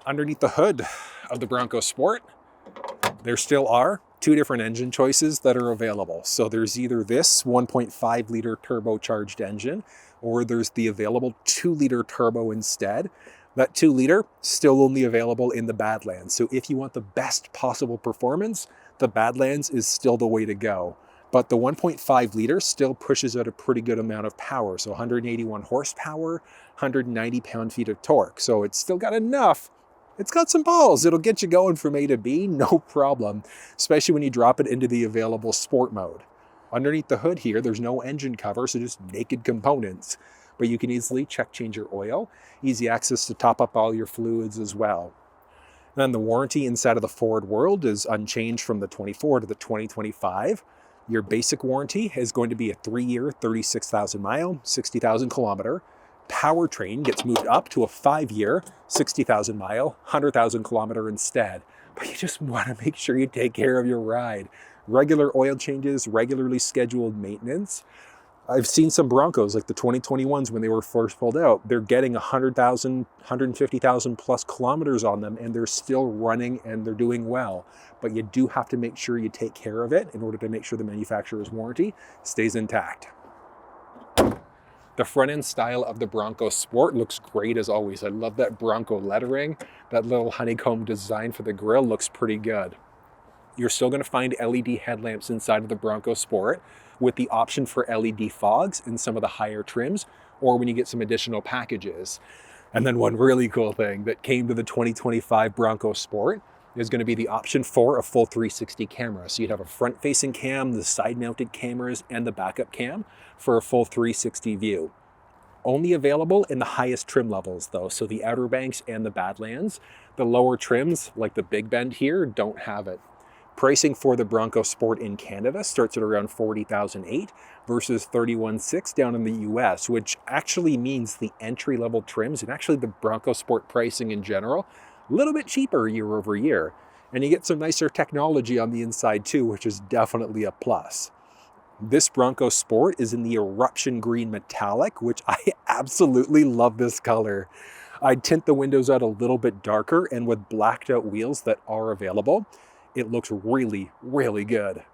Underneath the hood of the Bronco Sport, there still are two different engine choices that are available. So there's either this 1.5 liter turbocharged engine, or there's the available 2 liter turbo instead. That 2 liter still only available in the Badlands. So if you want the best possible performance, the Badlands is still the way to go. But the 1.5 liter still pushes out a pretty good amount of power. So 181 horsepower, 190 pound-feet of torque. So it's still got enough. It's got some balls. It'll get you going from A to B, no problem, especially when you drop it into the available sport mode. Underneath the hood here, there's no engine cover, so just naked components. But you can easily check change your oil, easy access to top up all your fluids as well. Then the warranty inside of the Ford world is unchanged from the 24 to the 2025. Your basic warranty is going to be a 3-year, 36,000 mile, 60,000 kilometer. Powertrain gets moved up to a 5-year, 60,000 mile, 100,000 kilometer instead. But you just want to make sure you take care of your ride. Regular oil changes, regularly scheduled maintenance. I've seen some Broncos, like the 2021s when they were first pulled out, they're getting 100,000, 150,000 plus kilometers on them, and they're still running and they're doing well. But you do have to make sure you take care of it in order to make sure the manufacturer's warranty stays intact. The front end style of the Bronco Sport looks great as always. I love that Bronco lettering. That little honeycomb design for the grille looks pretty good. You're still going to find LED headlamps inside of the Bronco Sport with the option for LED fogs in some of the higher trims or when you get some additional packages. And then one really cool thing that came to the 2025 Bronco Sport is going to be the option for a full 360 camera. So you'd have a front-facing cam, the side-mounted cameras, and the backup cam for a full 360 view. Only available in the highest trim levels though, so the Outer Banks and the Badlands. The lower trims, like the Big Bend here, don't have it. Pricing for the Bronco Sport in Canada starts at around $40,800 versus $31,600 down in the US, which actually means the entry-level trims and actually the Bronco Sport pricing in general, a little bit cheaper year over year. And you get some nicer technology on the inside too, which is definitely a plus. This Bronco Sport is in the Eruption Green Metallic, which I absolutely love this color. I'd tint the windows out a little bit darker, and with blacked out wheels that are available, it looks really, really good.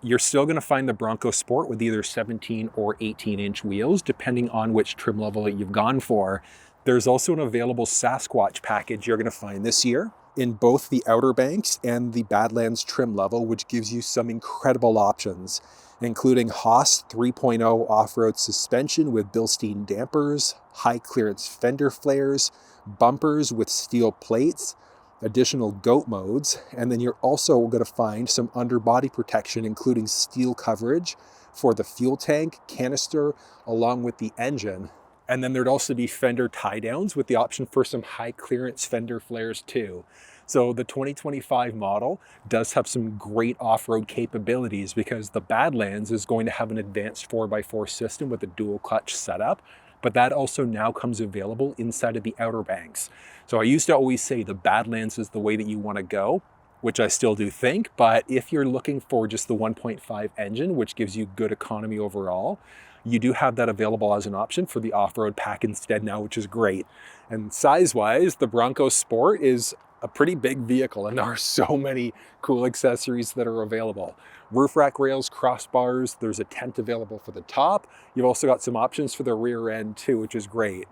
You're still going to find the Bronco Sport with either 17 or 18-inch wheels, depending on which trim level that you've gone for. There's also an available Sasquatch package you're going to find this year in both the Outer Banks and the Badlands trim level, which gives you some incredible options, including Haas 3.0 off-road suspension with Bilstein dampers, high-clearance fender flares, bumpers with steel plates, additional GOAT modes, and then you're also going to find some underbody protection, including steel coverage for the fuel tank, canister, along with the engine. And then there'd also be fender tie downs with the option for some high clearance fender flares too. So the 2025 model does have some great off-road capabilities because the Badlands is going to have an advanced 4x4 system with a dual clutch setup, but that also now comes available inside of the Outer Banks. So I used to always say the Badlands is the way that you want to go, which I still do think, but if you're looking for just the 1.5 engine, which gives you good economy overall, you do have that available as an option for the off-road pack instead now, which is great. And size-wise, the Bronco Sport is a pretty big vehicle, and there are so many cool accessories that are available. Roof rack rails, crossbars, there's a tent available for the top. You've also got some options for the rear end too, which is great.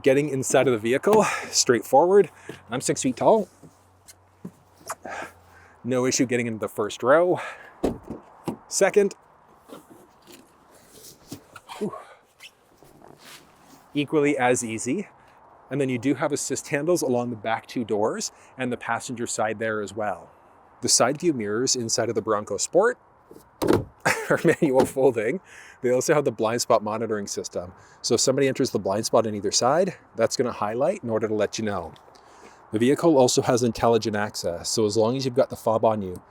Getting inside of the vehicle, straightforward. I'm 6 feet tall. No issue getting into the first row. Second, equally as easy. And then you do have assist handles along the back two doors and the passenger side there as well. The side view mirrors inside of the Bronco Sport are manual folding. They also have the blind spot monitoring system. So if somebody enters the blind spot on either side, that's going to highlight in order to let you know. The vehicle also has intelligent access. So as long as you've got the fob on you,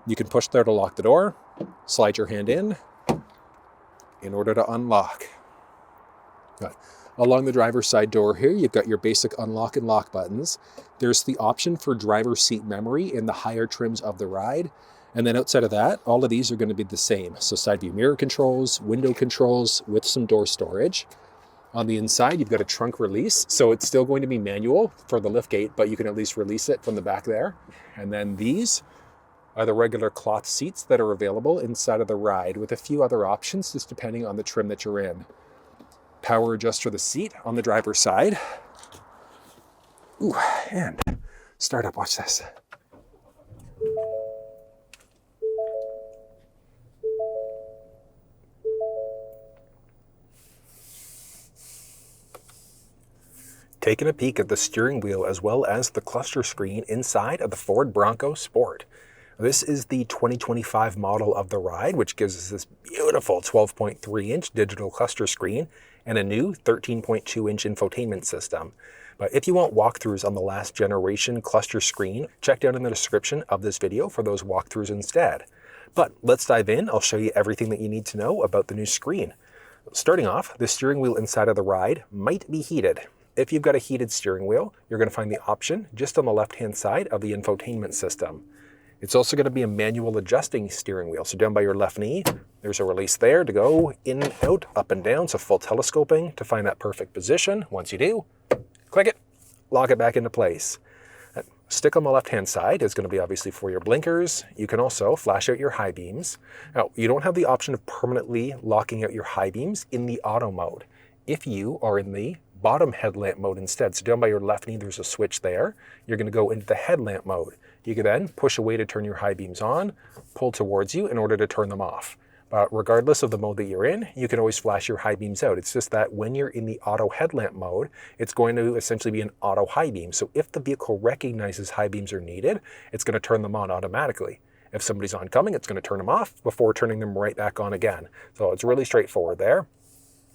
you can push there to lock the door, slide your hand in order to unlock. Good. Along the driver's side door here, you've got your basic unlock and lock buttons. There's the option for driver's seat memory in the higher trims of the ride. And then outside of that, all of these are going to be the same. So side view mirror controls, window controls with some door storage. On the inside, you've got a trunk release, so it's still going to be manual for the liftgate, but you can at least release it from the back there. And then these are the regular cloth seats that are available inside of the ride with a few other options just depending on the trim that you're in. Power adjust for the seat on the driver's side. Ooh, and start up, watch this. Taking a peek at the steering wheel as well as the cluster screen inside of the Ford Bronco Sport. This is the 2025 model of the ride, which gives us this beautiful 12.3-inch digital cluster screen and a new 13.2-inch infotainment system. But if you want walkthroughs on the last generation cluster screen, check down in the description of this video for those walkthroughs instead. But let's dive in. I'll show you everything that you need to know about the new screen. Starting off, the steering wheel inside of the ride might be heated. If you've got a heated steering wheel, you're going to find the option just on the left-hand side of the infotainment system. It's also going to be a manual adjusting steering wheel. So down by your left knee, there's a release there to go in, out, up and down. So full telescoping to find that perfect position. Once you do, click it, lock it back into place. That stick on the left-hand side is going to be obviously for your blinkers. You can also flash out your high beams. Now, you don't have the option of permanently locking out your high beams in the auto mode. If you are in the bottom headlamp mode instead. So down by your left knee, there's a switch there. You're going to go into the headlamp mode. You can then push away to turn your high beams on, pull towards you in order to turn them off. But regardless of the mode that you're in, you can always flash your high beams out. It's just that when you're in the auto headlamp mode, it's going to essentially be an auto high beam. So if the vehicle recognizes high beams are needed, it's going to turn them on automatically. If somebody's oncoming, it's going to turn them off before turning them right back on again. So it's really straightforward there.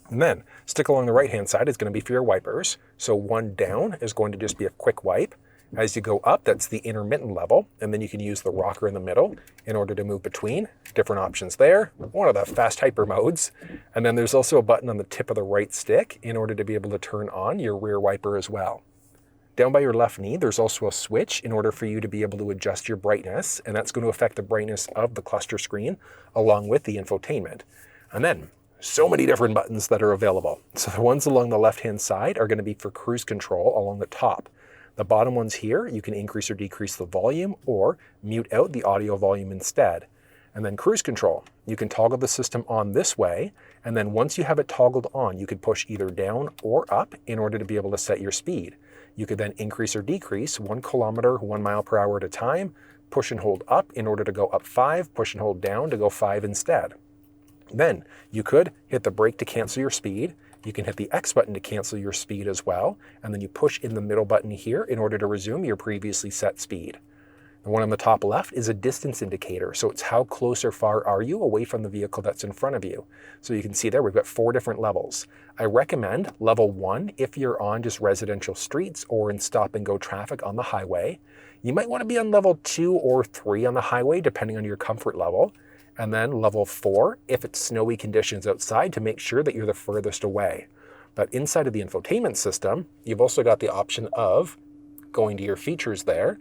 And then stick along the right-hand side is going to be for your wipers. So one down is going to just be a quick wipe. As you go up, that's the intermittent level. And then you can use the rocker in the middle in order to move between. Different options there. One of the fast hyper modes. And then there's also a button on the tip of the right stick in order to be able to turn on your rear wiper as well. Down by your left knee, there's also a switch in order for you to be able to adjust your brightness. And that's going to affect the brightness of the cluster screen along with the infotainment. And then so many different buttons that are available. So the ones along the left-hand side are going to be for cruise control along the top. The bottom ones here, you can increase or decrease the volume or mute out the audio volume instead. And then cruise control, you can toggle the system on this way. And then once you have it toggled on, you could push either down or up in order to be able to set your speed. You could then increase or decrease 1 kilometer, 1 mile per hour at a time, push and hold up in order to go up 5, push and hold down to go 5 instead. Then you could hit the brake to cancel your speed. You can hit the X button to cancel your speed as well. And then you push in the middle button here in order to resume your previously set speed. The one on the top left is a distance indicator. So it's how close or far are you away from the vehicle that's in front of you. So you can see there we've got 4 different levels. I recommend level 1 if you're on just residential streets or in stop and go traffic on the highway. You might want to be on level 2 or 3 on the highway depending on your comfort level. And then level 4 if it's snowy conditions outside to make sure that you're the furthest away. But inside of the infotainment system, you've also got the option of going to your features there,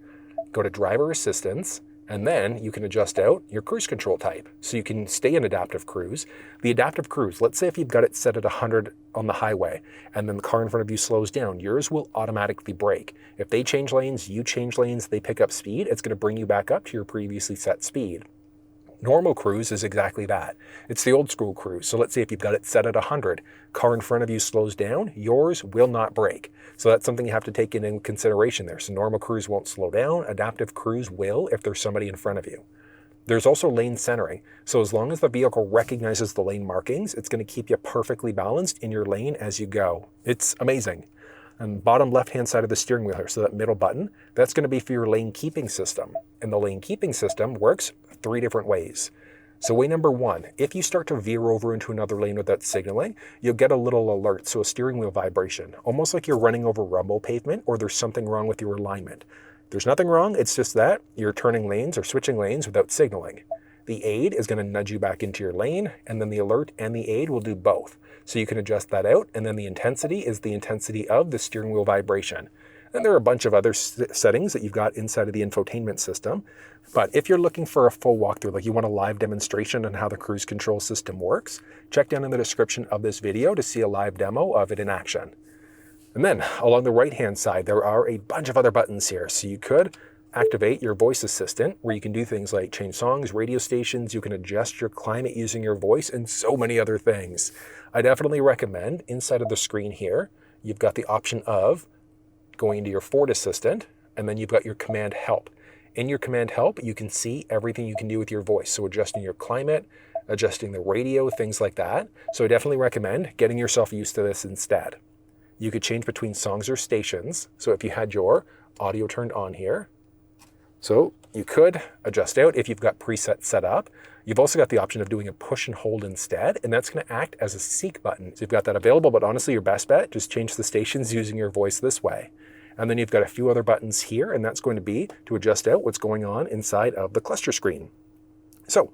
go to driver assistance, and then you can adjust out your cruise control type. So you can stay in adaptive cruise. The adaptive cruise, let's say if you've got it set at 100 on the highway and then the car in front of you slows down, yours will automatically brake. If they change lanes, you change lanes, they pick up speed, it's going to bring you back up to your previously set speed. Normal cruise is exactly that. It's the old school cruise. So let's say if you've got it set at 100, car in front of you slows down, yours will not brake. So that's something you have to take into consideration there. So normal cruise won't slow down, adaptive cruise will if there's somebody in front of you. There's also lane centering. So as long as the vehicle recognizes the lane markings, it's going to keep you perfectly balanced in your lane as you go. It's amazing. And bottom left-hand side of the steering wheel here, so that middle button, that's going to be for your lane keeping system. And the lane keeping system works 3 different ways. So way number 1, if you start to veer over into another lane without signaling, you'll get a little alert, so a steering wheel vibration, almost like you're running over rumble pavement or there's something wrong with your alignment. There's nothing wrong, it's just that you're turning lanes or switching lanes without signaling. The aid is going to nudge you back into your lane, and then the alert and the aid will do both. So you can adjust that out, and then the intensity is the intensity of the steering wheel vibration. And there are a bunch of other settings that you've got inside of the infotainment system. But if you're looking for a full walkthrough, like you want a live demonstration on how the cruise control system works, check down in the description of this video to see a live demo of it in action. And then along the right-hand side, there are a bunch of other buttons here. So you could activate your voice assistant, where you can do things like change songs, radio stations, you can adjust your climate using your voice, and so many other things. I definitely recommend inside of the screen here, you've got the option of going into your Ford Assistant, and then you've got your Command Help. In your Command Help, you can see everything you can do with your voice. So adjusting your climate, adjusting the radio, things like that. So I definitely recommend getting yourself used to this instead. You could change between songs or stations. So if you had your audio turned on here, so you could adjust out if you've got presets set up. You've also got the option of doing a push and hold instead, and that's going to act as a seek button. So you've got that available, but honestly, your best bet, just change the stations using your voice this way. And then you've got a few other buttons here, and that's going to be to adjust out what's going on inside of the cluster screen. So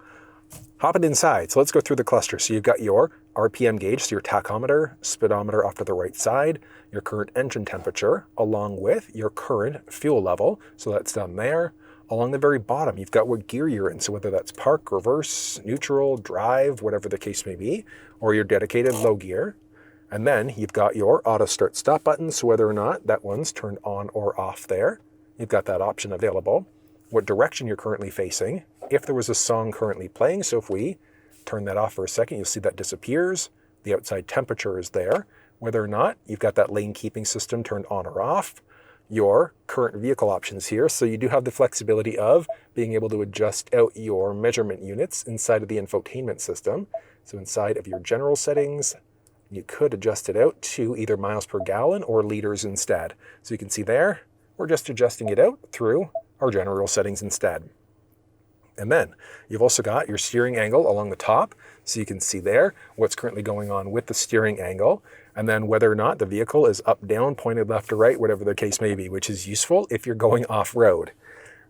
hopping inside, so let's go through the cluster. So you've got your RPM gauge, so your tachometer, speedometer off to the right side, your current engine temperature, along with your current fuel level. So that's down there. Along the very bottom, you've got what gear you're in. So whether that's park, reverse, neutral, drive, whatever the case may be, or your dedicated low gear. And then you've got your auto start stop button. So whether or not that one's turned on or off there, you've got that option available. What direction you're currently facing, if there was a song currently playing. So if we turn that off for a second, you'll see that disappears. The outside temperature is there. Whether or not you've got that lane keeping system turned on or off. Your current vehicle options here. So you do have the flexibility of being able to adjust out your measurement units inside of the infotainment system. So inside of your general settings, you could adjust it out to either miles per gallon or liters instead. So you can see there, we're just adjusting it out through our general settings instead. And then you've also got your steering angle along the top. So you can see there what's currently going on with the steering angle. And then whether or not the vehicle is up, down, pointed left or right, whatever the case may be, which is useful if you're going off-road.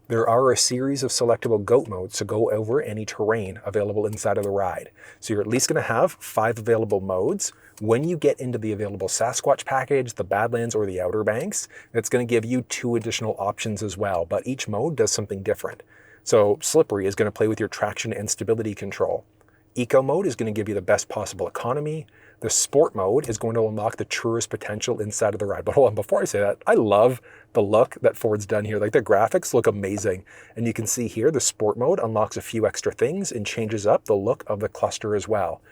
There are a series of selectable GOAT modes to go over any terrain available inside of the ride. So you're at least going to have 5 available modes. When you get into the available Sasquatch Package, the Badlands, or the Outer Banks, that's going to give you 2 additional options as well, but each mode does something different. So Slippery is going to play with your traction and stability control. Eco mode is going to give you the best possible economy. The Sport mode is going to unlock the truest potential inside of the ride. But hold on, before I say that, I love the look that Ford's done here. Like the graphics look amazing. And you can see here, the Sport mode unlocks a few extra things and changes up the look of the cluster as well.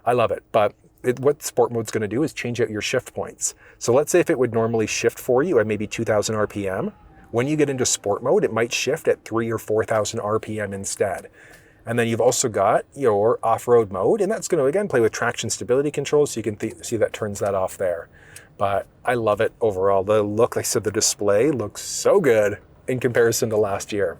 I love it. But what Sport mode's going to do is change out your shift points. So let's say if it would normally shift for you at maybe 2,000 RPM, when you get into Sport mode, it might shift at 3,000 or 4,000 RPM instead. And then you've also got your off-road mode, and that's going to, again, play with traction stability control, so you can see that turns that off there. But I love it overall. The look, like I said, the display looks so good in comparison to last year.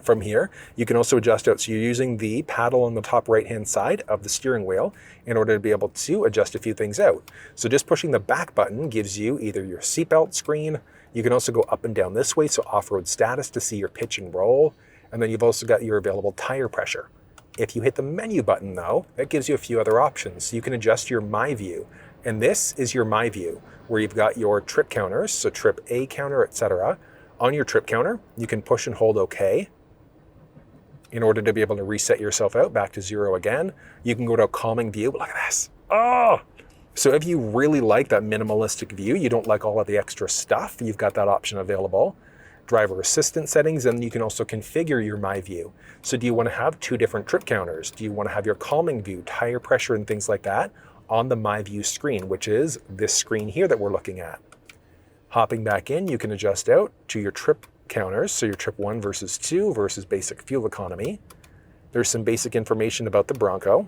From here, you can also adjust out. So you're using the paddle on the top right-hand side of the steering wheel in order to be able to adjust a few things out. So just pushing the back button gives you either your seatbelt screen. You can also go up and down this way, so off-road status to see your pitch and roll. And then you've also got your available tire pressure. If you hit the menu button though, that gives you a few other options. You can adjust your My View. And this is your My View, where you've got your trip counters, so trip A counter, etc. On your trip counter, you can push and hold OK in order to be able to reset yourself out back to 0 again. You can go to a calming view. Look at this. Oh! So if you really like that minimalistic view, you don't like all of the extra stuff, you've got that option available. Driver assistant settings, and you can also configure your My View. So do you want to have 2 different trip counters? Do you want to have your calming view, tire pressure, and things like that on the My View screen, which is this screen here that we're looking at? Hopping back in, you can adjust out to your trip counters, so your trip 1 versus 2 versus basic fuel economy. There's some basic information about the Bronco.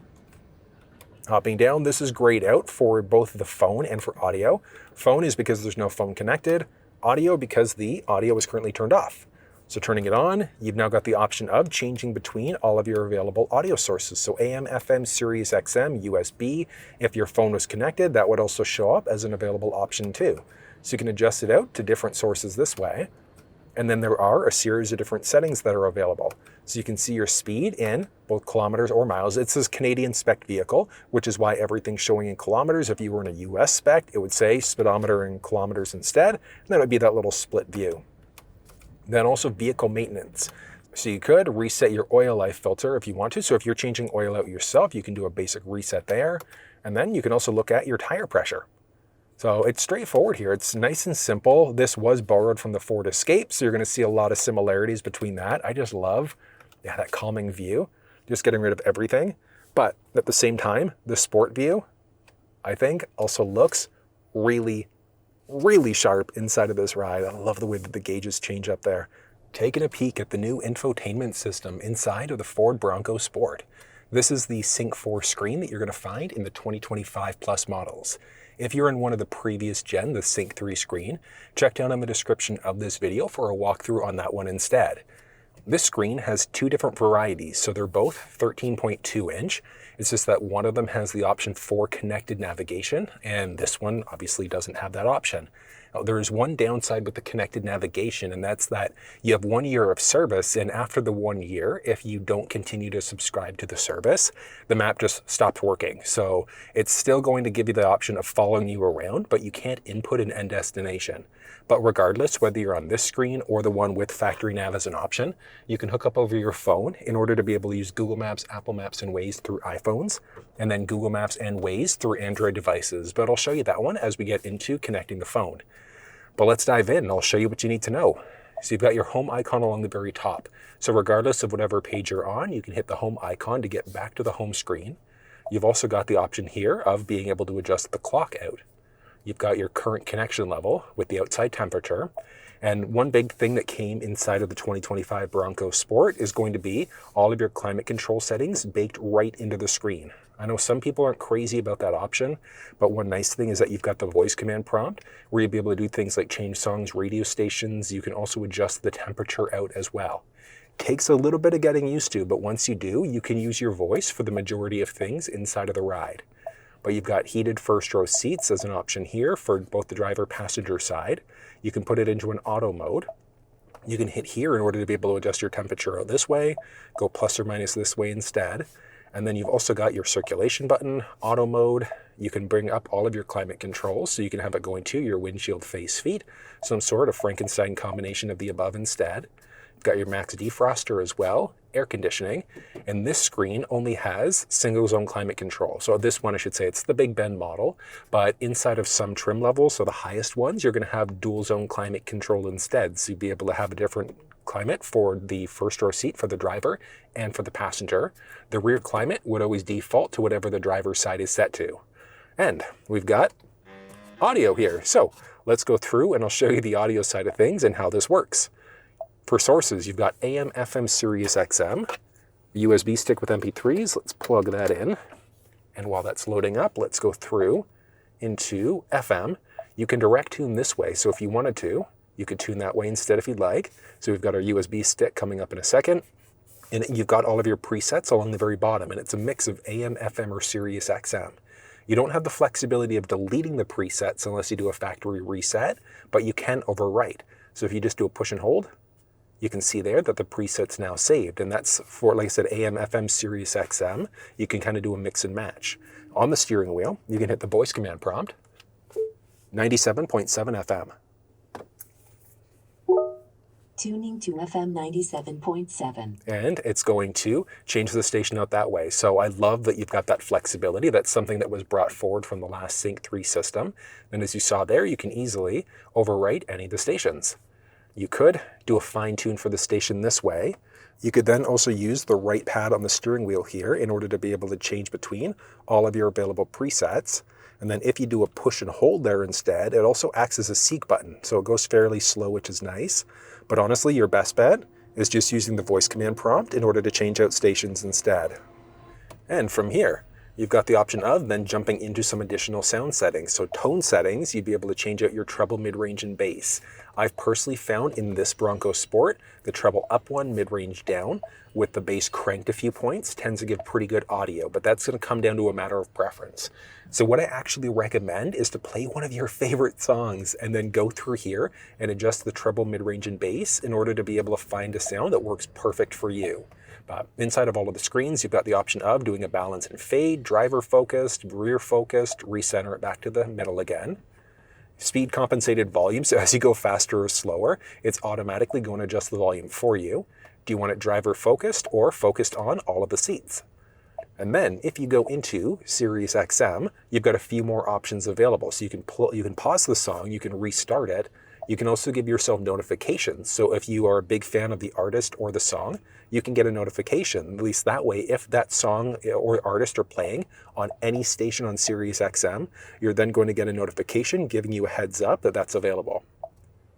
Hopping down, this is grayed out for both the phone and for audio. Phone is because there's no phone connected. Audio because the audio is currently turned off. So turning it on, you've now got the option of changing between all of your available audio sources. So AM, FM, SiriusXM, USB. If your phone was connected, that would also show up as an available option too. So you can adjust it out to different sources this way. And then there are a series of different settings that are available. So you can see your speed in both kilometers or miles. It says Canadian spec vehicle, which is why everything's showing in kilometers. If you were in a US spec, it would say speedometer in kilometers instead, and that would be that little split view. Then also vehicle maintenance. So you could reset your oil life filter if you want to. So if you're changing oil out yourself, you can do a basic reset there. And then you can also look at your tire pressure. So it's straightforward here. It's nice and simple. This was borrowed from the Ford Escape, so you're going to see a lot of similarities between that. I just love that calming view, just getting rid of everything. But at the same time, the Sport view, I think, also looks really, really sharp inside of this ride. I love the way that the gauges change up there. Taking a peek at the new infotainment system inside of the Ford Bronco Sport. This is the Sync 4 screen that you're going to find in the 2025 Plus models. If you're in one of the previous gen, the Sync 3 screen, check down in the description of this video for a walkthrough on that one instead. This screen has two different varieties, so they're both 13.2 inch. It's just that one of them has the option for connected navigation, and this one obviously doesn't have that option. Now, there is one downside with the connected navigation, and that's that you have 1 year of service, and after the 1 year, if you don't continue to subscribe to the service, the map just stops working. So it's still going to give you the option of following you around, but you can't input an end destination. But regardless, whether you're on this screen or the one with factory nav as an option, you can hook up over your phone in order to be able to use Google Maps, Apple Maps, and Waze through iPhones, and then Google Maps and Waze through Android devices. But I'll show you that one as we get into connecting the phone. But let's dive in and I'll show you what you need to know. So you've got your home icon along the very top. So regardless of whatever page you're on, you can hit the home icon to get back to the home screen. You've also got the option here of being able to adjust the clock out. You've got your current connection level with the outside temperature. And one big thing that came inside of the 2025 Bronco Sport is going to be all of your climate control settings baked right into the screen. I know some people aren't crazy about that option, but one nice thing is that you've got the voice command prompt where you'll be able to do things like change songs, radio stations. You can also adjust the temperature out as well. Takes a little bit of getting used to, but once you do, you can use your voice for the majority of things inside of the ride. But you've got heated first row seats as an option here for both the driver passenger side. You can put it into an auto mode. You can hit here in order to be able to adjust your temperature out this way, go plus or minus this way instead. And then you've also got your circulation button, auto mode. You can bring up all of your climate controls, so you can have it going to your windshield face feet, some sort of Frankenstein combination of the above instead. You've got your max defroster as well, air conditioning, and this screen only has single zone climate control. So this one, I should say, it's the Big Ben model, but inside of some trim levels, so the highest ones, you're going to have dual zone climate control instead. So you'll be able to have a different climate for the first row seat for the driver and for the passenger. The rear climate would always default to whatever the driver's side is set to. And we've got audio here. So let's go through and I'll show you the audio side of things and how this works. For sources, you've got AM, FM, SiriusXM, USB stick with MP3s. Let's plug that in. And while that's loading up, let's go through into FM. You can direct tune this way. So if you wanted to, you could tune that way instead if you'd like. So we've got our USB stick coming up in a second. And you've got all of your presets along the very bottom. And it's a mix of AM, FM, or SiriusXM. You don't have the flexibility of deleting the presets unless you do a factory reset, but you can overwrite. So if you just do a push and hold, you can see there that the preset's now saved. And that's for, like I said, AM, FM, SiriusXM. You can kind of do a mix and match. On the steering wheel, you can hit the voice command prompt, 97.7 FM. Tuning to FM 97.7. And it's going to change the station out that way. So I love that you've got that flexibility. That's something that was brought forward from the last Sync 3 system. And as you saw there, you can easily overwrite any of the stations. You could do a fine tune for the station this way. You could then also use the right pad on the steering wheel here in order to be able to change between all of your available presets. And then if you do a push and hold there instead, it also acts as a seek button. So it goes fairly slow, which is nice. But honestly, your best bet is just using the voice command prompt in order to change out stations instead. And from here, you've got the option of then jumping into some additional sound settings. So tone settings, you'd be able to change out your treble, mid-range, and bass. I've personally found in this Bronco Sport, the treble up one, mid-range down, with the bass cranked a few points, tends to give pretty good audio, but that's going to come down to a matter of preference. So what I actually recommend is to play one of your favorite songs and then go through here and adjust the treble, mid-range, and bass in order to be able to find a sound that works perfect for you. Inside of all of the screens, you've got the option of doing a balance and fade, driver focused, rear focused, recenter it back to the middle again. Speed compensated volume, so as you go faster or slower, it's automatically going to adjust the volume for you. Do you want it driver focused or focused on all of the seats? And then if you go into SiriusXM, you've got a few more options available. So you can pause the song, you can restart it. You can also give yourself notifications. So if you are a big fan of the artist or the song, you can get a notification. At least that way, if that song or artist are playing on any station on SiriusXM, you're then going to get a notification giving you a heads up that that's available.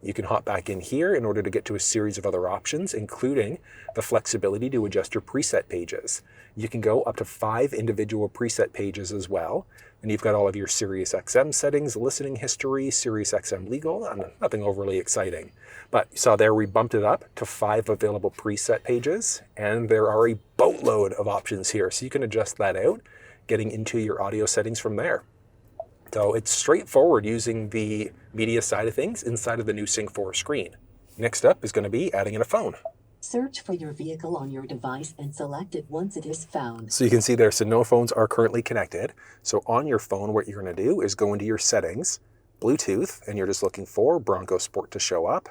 You can hop back in here in order to get to a series of other options, including the flexibility to adjust your preset pages. You can go up to 5 individual preset pages as well. And you've got all of your SiriusXM settings, listening history, SiriusXM legal, and nothing overly exciting. But you saw there we bumped it up to 5 available preset pages, and there are a boatload of options here. So you can adjust that out, getting into your audio settings from there. So it's straightforward using the media side of things inside of the new Sync 4 screen. Next up is going to be adding in a phone. Search for your vehicle on your device and select it once it is found. So you can see there, so no phones are currently connected. So on your phone, what you're going to do is go into your settings, Bluetooth, and you're just looking for Bronco Sport to show up.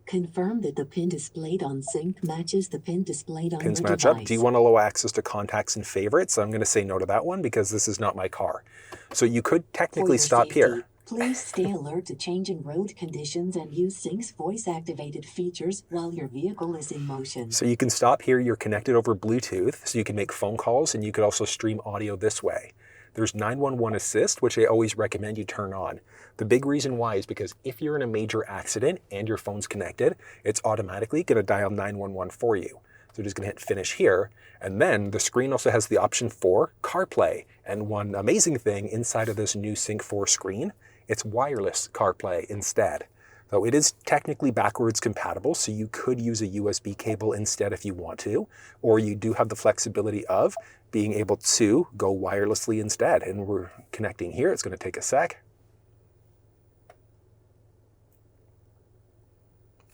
Confirm that the pin displayed on sync matches the pin displayed on Pins your match device. up. Do you want allow access to contacts and favorites? I'm going to say no to that one because this is not my car. So you could technically stop safety, here. Please stay alert to changing road conditions and use Sync's voice-activated features while your vehicle is in motion. So you can stop here. You're connected over Bluetooth, so you can make phone calls, and you could also stream audio this way. There's 911 Assist, which I always recommend you turn on. The big reason why is because if you're in a major accident and your phone's connected, it's automatically going to dial 911 for you. So we're just going to hit finish here. And then the screen also has the option for CarPlay. And one amazing thing inside of this new Sync 4 screen, it's wireless CarPlay instead. So it is technically backwards compatible, so you could use a USB cable instead if you want to, or you do have the flexibility of being able to go wirelessly instead. And we're connecting here. It's going to take a sec.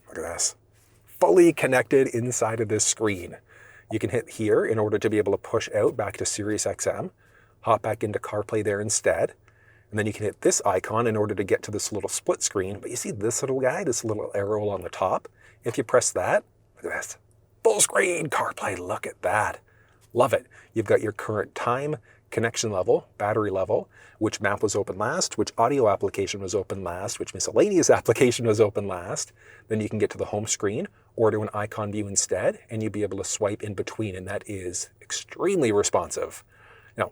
Look at this. Fully connected inside of this screen. You can hit here in order to be able to push out back to SiriusXM, hop back into CarPlay there instead, and then you can hit this icon in order to get to this little split screen. But you see this little guy, this little arrow on the top? If you press that, look at this. Full screen CarPlay, look at that. Love it. You've got your current time, connection level, battery level, which map was open last, which audio application was open last, which miscellaneous application was open last. Then you can get to the home screen or to an icon view instead, and you'll be able to swipe in between, and that is extremely responsive. Now,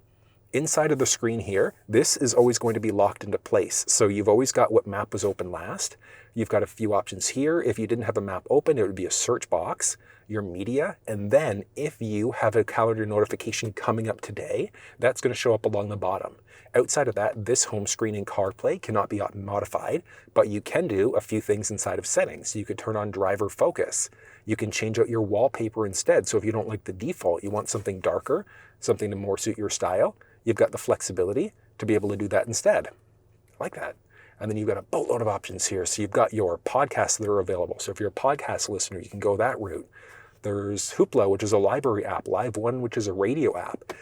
inside of the screen here, this is always going to be locked into place. So you've always got what map was open last. You've got a few options here. If you didn't have a map open, it would be a search box, your media, and then if you have a calendar notification coming up today, that's going to show up along the bottom. Outside of that, this home screen in CarPlay cannot be modified, but you can do a few things inside of settings. You could turn on driver focus. You can change out your wallpaper instead. So if you don't like the default, you want something darker, something to more suit your style, you've got the flexibility to be able to do that instead. I like that. And then you've got a boatload of options here. So you've got your podcasts that are available. So if you're a podcast listener, you can go that route. There's Hoopla, which is a library app, Live One, which is a radio app.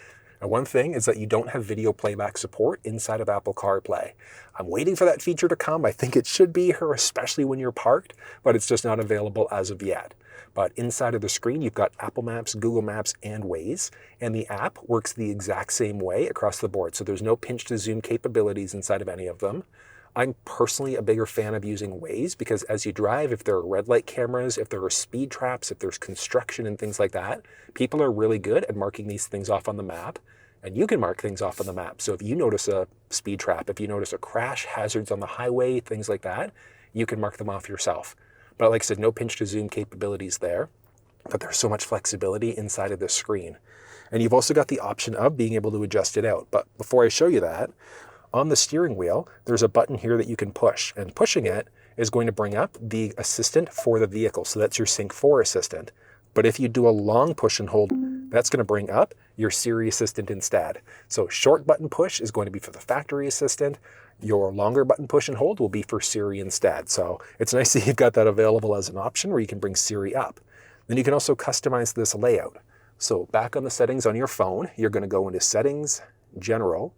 And one thing is that you don't have video playback support inside of Apple CarPlay. I'm waiting for that feature to come. I think it should be here, especially when you're parked, but it's just not available as of yet. But inside of the screen, you've got Apple Maps, Google Maps, and Waze. And the app works the exact same way across the board. So there's no pinch to zoom capabilities inside of any of them. I'm personally a bigger fan of using Waze because as you drive, if there are red light cameras, if there are speed traps, if there's construction and things like that, people are really good at marking these things off on the map. And you can mark things off on the map. So if you notice a speed trap, if you notice a crash, hazards on the highway, things like that, you can mark them off yourself. But like I said, no pinch to zoom capabilities there, but there's so much flexibility inside of this screen. And you've also got the option of being able to adjust it out. But before I show you that, on the steering wheel, there's a button here that you can push. And pushing it, is going to bring up the assistant for the vehicle. So that's your Sync 4 assistant. But if you do a long push and hold, that's going to bring up your Siri assistant instead. So short button push is going to be for the factory assistant. Your longer button push and hold will be for Siri instead. So it's nice that you've got that available as an option where you can bring Siri up. Then you can also customize this layout. So back on the settings on your phone, you're going to go into Settings, General,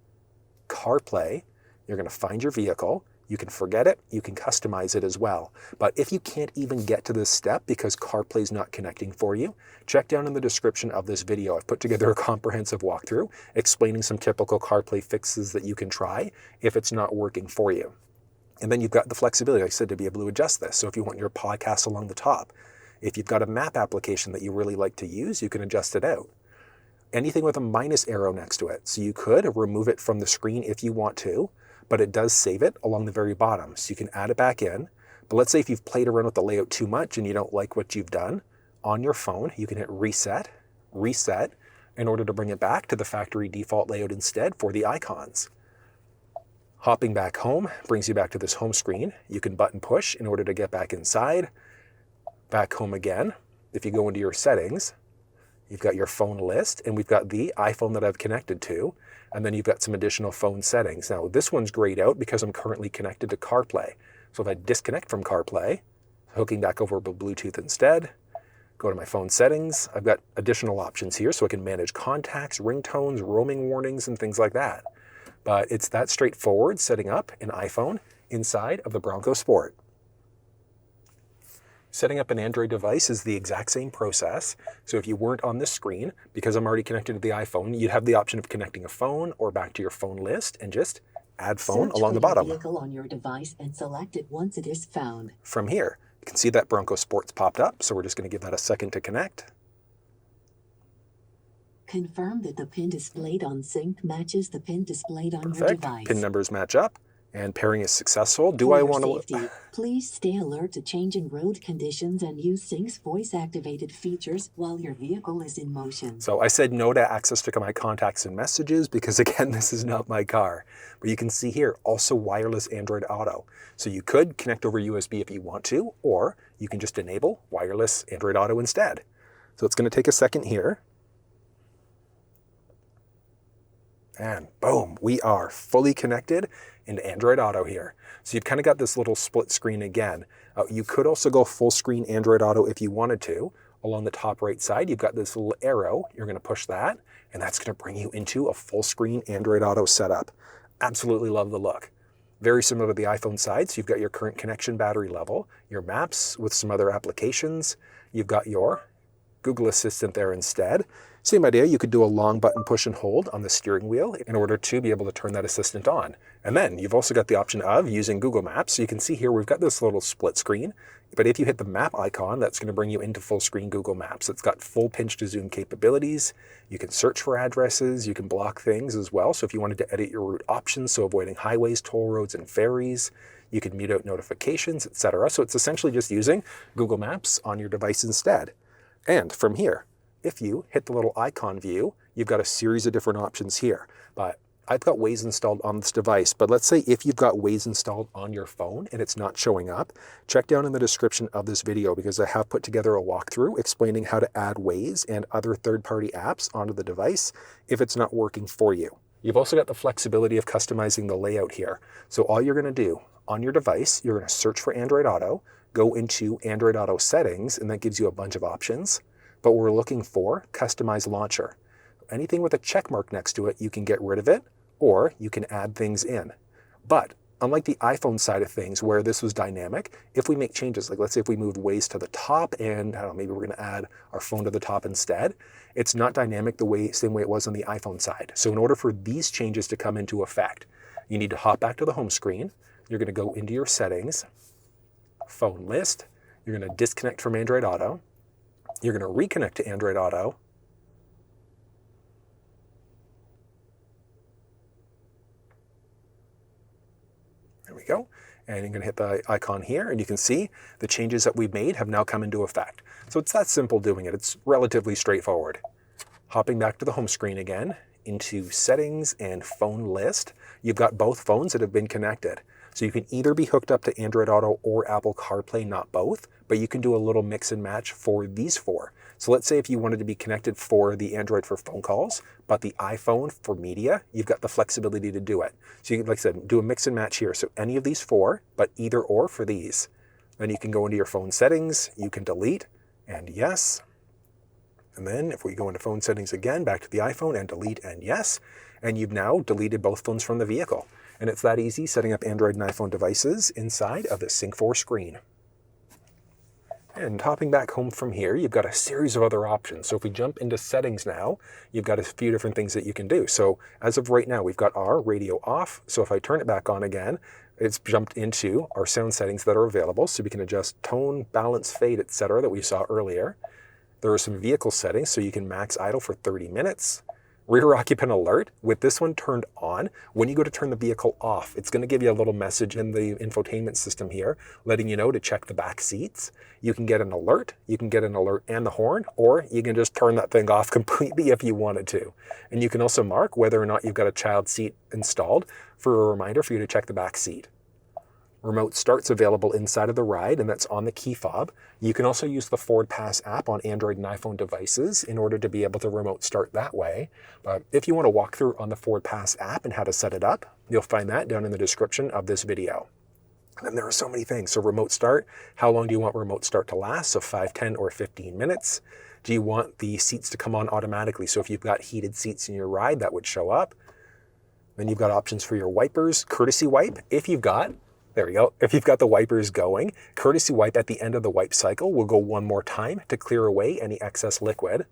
CarPlay. You're going to find your vehicle. You can forget it, you can customize it as well. But if you can't even get to this step because CarPlay is not connecting for you, check down in the description of this video. I've put together a comprehensive walkthrough explaining some typical CarPlay fixes that you can try if it's not working for you. And then you've got the flexibility, like I said, to be able to adjust this. So if you want your podcast along the top, if you've got a map application that you really like to use, you can adjust it out. Anything with a minus arrow next to it. So you could remove it from the screen if you want to, but it does save it along the very bottom. So you can add it back in. But let's say if you've played around with the layout too much and you don't like what you've done, on your phone, you can hit reset, in order to bring it back to the factory default layout instead for the icons. Hopping back home brings you back to this home screen. You can button push in order to get back inside. Back home again. If you go into your settings, you've got your phone list, and we've got the iPhone that I've connected to. And then you've got some additional phone settings. Now this one's grayed out because I'm currently connected to CarPlay. So if I disconnect from CarPlay, hooking back over with Bluetooth instead, go to my phone settings, I've got additional options here so I can manage contacts, ringtones, roaming warnings, and things like that. But it's that straightforward setting up an iPhone inside of the Bronco Sport. Setting up an Android device is the exact same process. So if you weren't on this screen, because I'm already connected to the iPhone, you'd have the option of connecting a phone or back to your phone list and just add phone along the bottom. Search for your vehicle on your device and select it once it is found. From here, you can see that Bronco Sport's popped up, so we're just going to give that a second to connect. Confirm that the pin displayed on Sync matches the pin displayed on your Perfect. device. Pin numbers match up. And pairing is successful. Do For I your want safety, please stay alert to changing road conditions and use Sync's voice-activated features while your vehicle is in motion. So I said no to access to my contacts and messages because, again, this is not my car. But you can see here, also wireless Android Auto. So you could connect over USB if you want to, or you can just enable wireless Android Auto instead. So it's going to take a second here. And boom, we are fully connected into Android Auto here. So you've kind of got this little split screen again. You could also go full screen Android Auto if you wanted to. Along the top right side, you've got this little arrow. You're going to push that, and that's going to bring you into a full screen Android Auto setup. Absolutely love the look. Very similar to the iPhone side. So you've got your current connection battery level, your maps with some other applications. You've got your Google Assistant there instead. Same idea, you could do a long button push and hold on the steering wheel in order to be able to turn that assistant on. And then you've also got the option of using Google Maps. So you can see here we've got this little split screen, but if you hit the map icon, that's going to bring you into full screen Google Maps. It's got full pinch to zoom capabilities. You can search for addresses, you can block things as well. So if you wanted to edit your route options, so avoiding highways, toll roads, and ferries, you can mute out notifications, etc. So it's essentially just using Google Maps on your device instead. And from here, if you hit the little icon view, you've got a series of different options here. But I've got Waze installed on this device, but let's say if you've got Waze installed on your phone and it's not showing up, check down in the description of this video because I have put together a walkthrough explaining how to add Waze and other third-party apps onto the device if it's not working for you. You've also got the flexibility of customizing the layout here. So all you're going to do on your device, you're going to search for Android Auto, go into Android Auto settings, and that gives you a bunch of options. But we're looking for Customize Launcher. Anything with a check mark next to it, you can get rid of it, or you can add things in. But unlike the iPhone side of things where this was dynamic, if we make changes, like let's say if we moved Waze to the top and I don't know, maybe we're going to add our phone to the top instead, it's not dynamic the same way it was on the iPhone side. So in order for these changes to come into effect, you need to hop back to the home screen. You're going to go into your settings, phone list. You're going to disconnect from Android Auto. You're going to reconnect to Android Auto. There we go. And you're going to hit the icon here, and you can see the changes that we've made have now come into effect. So it's that simple doing it. It's relatively straightforward. Hopping back to the home screen again, into settings and phone list. You've got both phones that have been connected. So you can either be hooked up to Android Auto or Apple CarPlay, not both, but you can do a little mix and match for these four. So let's say if you wanted to be connected for the Android for phone calls, but the iPhone for media, you've got the flexibility to do it. So you can, like I said, do a mix and match here. So any of these four, but either or for these. Then you can go into your phone settings, you can delete, and yes. And then if we go into phone settings again, back to the iPhone and delete and yes, and you've now deleted both phones from the vehicle. And it's that easy setting up Android and iPhone devices inside of the Sync 4 screen. And hopping back home from here, you've got a series of other options. So if we jump into settings now, you've got a few different things that you can do. So as of right now, we've got our radio off. So if I turn it back on again, it's jumped into our sound settings that are available. So we can adjust tone, balance, fade, etc. that we saw earlier. There are some vehicle settings, so you can max idle for 30 minutes. Rear occupant alert, with this one turned on, when you go to turn the vehicle off, it's going to give you a little message in the infotainment system here, letting you know to check the back seats. You can get an alert and the horn, or you can just turn that thing off completely if you wanted to. And you can also mark whether or not you've got a child seat installed for a reminder for you to check the back seat. Remote start's available inside of the ride, and that's on the key fob. You can also use the Forward Pass app on Android and iPhone devices in order to be able to remote start that way. But if you want to walk through on the Forward Pass app and how to set it up, you'll find that down in the description of this video. And there are so many things. So remote start, how long do you want remote start to last? So 5, 10, or 15 minutes. Do you want the seats to come on automatically? So if you've got heated seats in your ride, that would show up. Then you've got options for your wipers, courtesy wipe. If you've got the wipers going, courtesy wipe at the end of the wipe cycle will go one more time to clear away any excess liquid.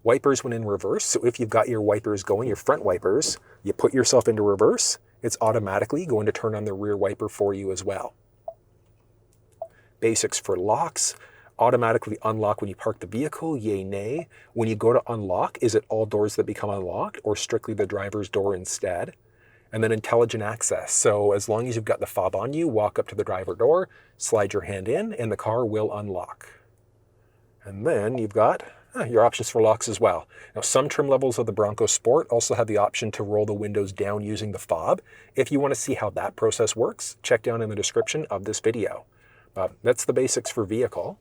Wipers when in reverse, so if you've got your wipers going, your front wipers, you put yourself into reverse, it's automatically going to turn on the rear wiper for you as well. Basics for locks, automatically unlock when you park the vehicle, yay, nay. When you go to unlock, is it all doors that become unlocked or strictly the driver's door instead? And then intelligent access. So as long as you've got the fob on you, walk up to the driver door, slide your hand in, and the car will unlock. And then you've got your options for locks as well. Now, some trim levels of the Bronco Sport also have the option to roll the windows down using the fob. If you want to see how that process works, check down in the description of this video. That's the basics for vehicle.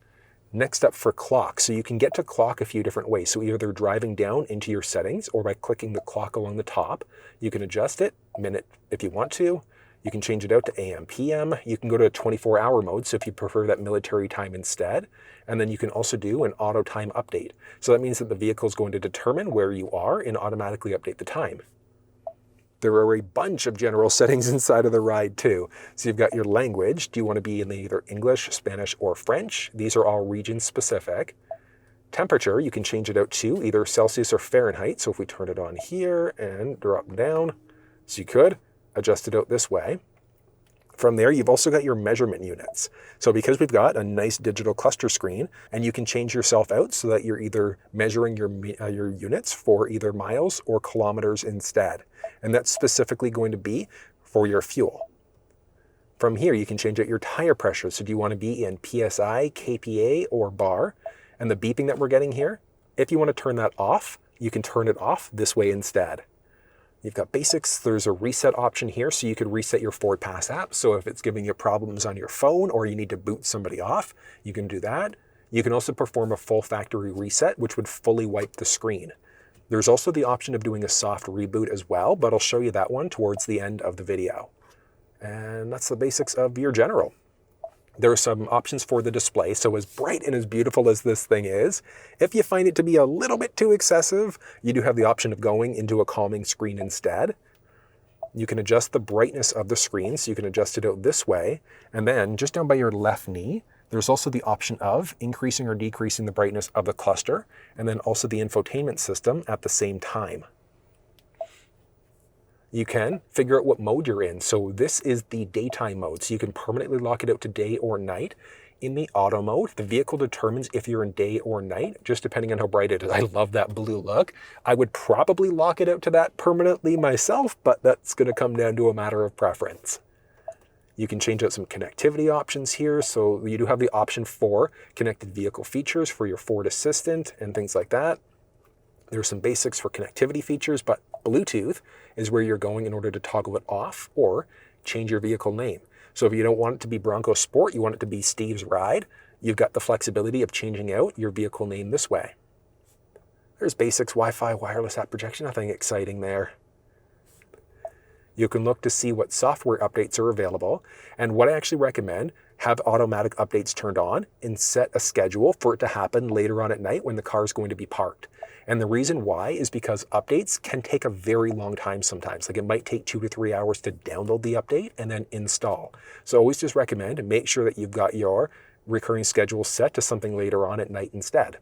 Next up for clock. So you can get to clock a few different ways. So either driving down into your settings or by clicking the clock along the top, you can adjust it, minute if you want to. You can change it out to AM, PM. You can go to a 24-hour mode, so if you prefer that military time instead. And then you can also do an auto time update. So that means that the vehicle is going to determine where you are and automatically update the time. There are a bunch of general settings inside of the ride too. So you've got your language. Do you want to be in either English, Spanish, or French? These are all region specific. Temperature, you can change it out to either Celsius or Fahrenheit. So if we turn it on here and drop down, so you could adjust it out this way. From there, you've also got your measurement units. So because we've got a nice digital cluster screen, and you can change yourself out so that you're either measuring your units for either miles or kilometers instead. And that's specifically going to be for your fuel. From here, you can change out your tire pressure. So do you want to be in PSI, KPA, or bar? And the beeping that we're getting here, if you want to turn that off, you can turn it off this way instead. You've got basics. There's a reset option here, so you could reset your Forward Pass app. So if it's giving you problems on your phone or you need to boot somebody off, you can do that. You can also perform a full factory reset, which would fully wipe the screen. There's also the option of doing a soft reboot as well, but I'll show you that one towards the end of the video. And that's the basics of your general. There are some options for the display. So as bright and as beautiful as this thing is, if you find it to be a little bit too excessive, you do have the option of going into a calming screen instead. You can adjust the brightness of the screen, so you can adjust it out this way. And then just down by your left knee, there's also the option of increasing or decreasing the brightness of the cluster, and then also the infotainment system at the same time. You can figure out what mode you're in. So this is the daytime mode, so you can permanently lock it out to day or night. In the auto mode, the vehicle determines if you're in day or night, just depending on how bright it is. I love that blue look. I would probably lock it out to that permanently myself, but that's going to come down to a matter of preference. You can change out some connectivity options here. So you do have the option for connected vehicle features for your Ford Assistant and things like that. There's some basics for connectivity features, but Bluetooth is where you're going in order to toggle it off or change your vehicle name. So if you don't want it to be Bronco Sport, you want it to be Steve's Ride, you've got the flexibility of changing out your vehicle name this way. There's basics, Wi-Fi, wireless app projection, nothing exciting there. You can look to see what software updates are available. And what I actually recommend, have automatic updates turned on and set a schedule for it to happen later on at night when the car is going to be parked. And the reason why is because updates can take a very long time sometimes. Like it might take 2 to 3 hours to download the update and then install. So I always just recommend make sure that you've got your recurring schedule set to something later on at night instead.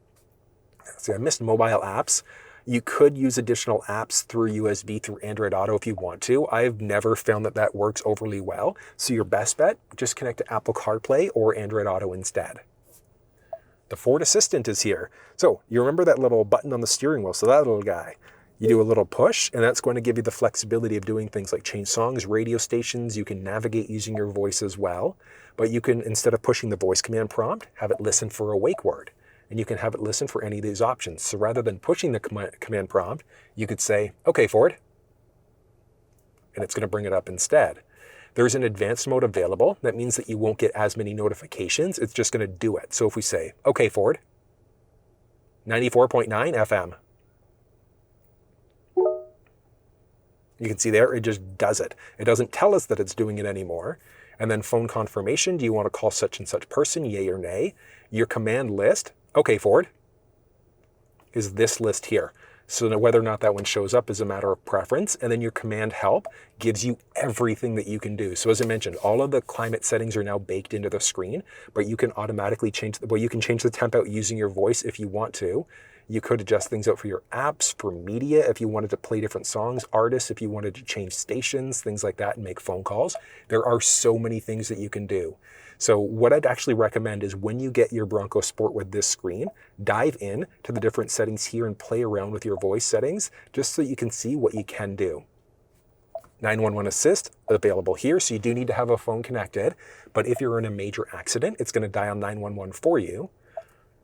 See, I missed mobile apps. You could use additional apps through USB through Android Auto if you want to. I've never found that that works overly well. So your best bet, just connect to Apple CarPlay or Android Auto instead. The Ford Assistant is here. So you remember that little button on the steering wheel, so that little guy. You do a little push, and that's going to give you the flexibility of doing things like change songs, radio stations. You can navigate using your voice as well. But you can, instead of pushing the voice command prompt, have it listen for a wake word. And you can have it listen for any of these options. So rather than pushing the command prompt, you could say, okay, Ford, and it's going to bring it up instead. There's an advanced mode available. That means that you won't get as many notifications. It's just going to do it. So if we say, okay, Ford, 94.9 FM, you can see there, it just does it. It doesn't tell us that it's doing it anymore. And then phone confirmation, do you want to call such and such person, yay or nay? Your command list, okay, Ford, is this list here. So whether or not that one shows up is a matter of preference. And then your command help gives you everything that you can do. So as I mentioned, all of the climate settings are now baked into the screen, but you can automatically change, well, you can change the temp out using your voice if you want to. You could adjust things out for your apps, for media, if you wanted to play different songs, artists, if you wanted to change stations, things like that, and make phone calls. There are so many things that you can do. So what I'd actually recommend is when you get your Bronco Sport with this screen, dive in to the different settings here and play around with your voice settings, just so you can see what you can do. 911 assist available here, so you do need to have a phone connected, but if you're in a major accident, it's going to dial 911 for you.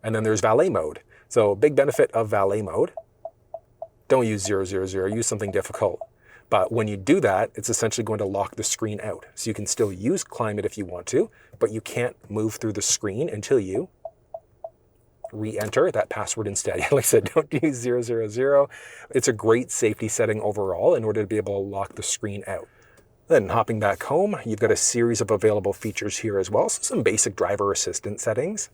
And then there's valet mode. So big benefit of valet mode, don't use 000, use something difficult. But when you do that, it's essentially going to lock the screen out. So you can still use climate if you want to, but you can't move through the screen until you re-enter that password instead. Like I said, don't use 000. It's a great safety setting overall in order to be able to lock the screen out. Then hopping back home, you've got a series of available features here as well. So some basic driver assistance settings.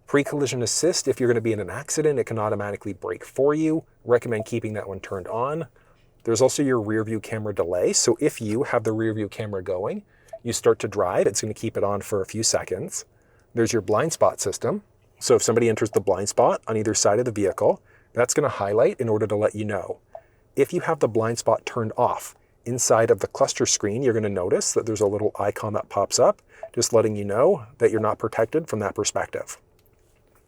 Pre-collision assist, if you're going to be in an accident, it can automatically brake for you. Recommend keeping that one turned on. There's also your rear view camera delay. So if you have the rear view camera going, you start to drive, it's going to keep it on for a few seconds. There's your blind spot system. So if somebody enters the blind spot on either side of the vehicle, that's going to highlight in order to let you know. If you have the blind spot turned off, inside of the cluster screen, you're going to notice that there's a little icon that pops up, just letting you know that you're not protected from that perspective.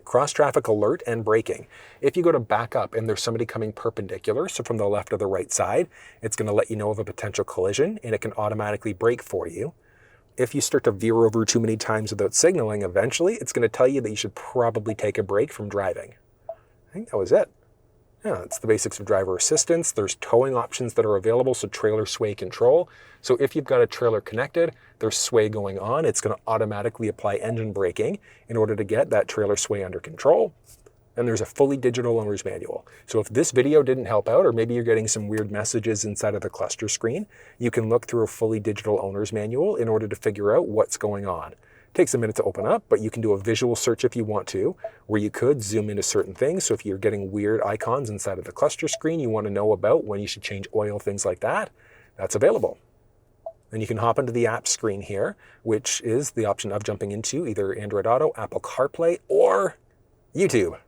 Cross-traffic alert and braking. If you go to back up and there's somebody coming perpendicular, so from the left or the right side, it's going to let you know of a potential collision and it can automatically brake for you. If you start to veer over too many times without signaling, eventually it's going to tell you that you should probably take a break from driving. I think that was it. Yeah, it's the basics of driver assistance. There's towing options that are available, so trailer sway control. So if you've got a trailer connected, there's sway going on, it's going to automatically apply engine braking in order to get that trailer sway under control. And there's a fully digital owner's manual. So if this video didn't help out, or maybe you're getting some weird messages inside of the cluster screen, you can look through a fully digital owner's manual in order to figure out what's going on. Takes a minute to open up, but you can do a visual search if you want to, where you could zoom into certain things. So if you're getting weird icons inside of the cluster screen, you want to know about when you should change oil, things like that, that's available. Then you can hop into the app screen here, which is the option of jumping into either Android Auto, Apple CarPlay, or YouTube.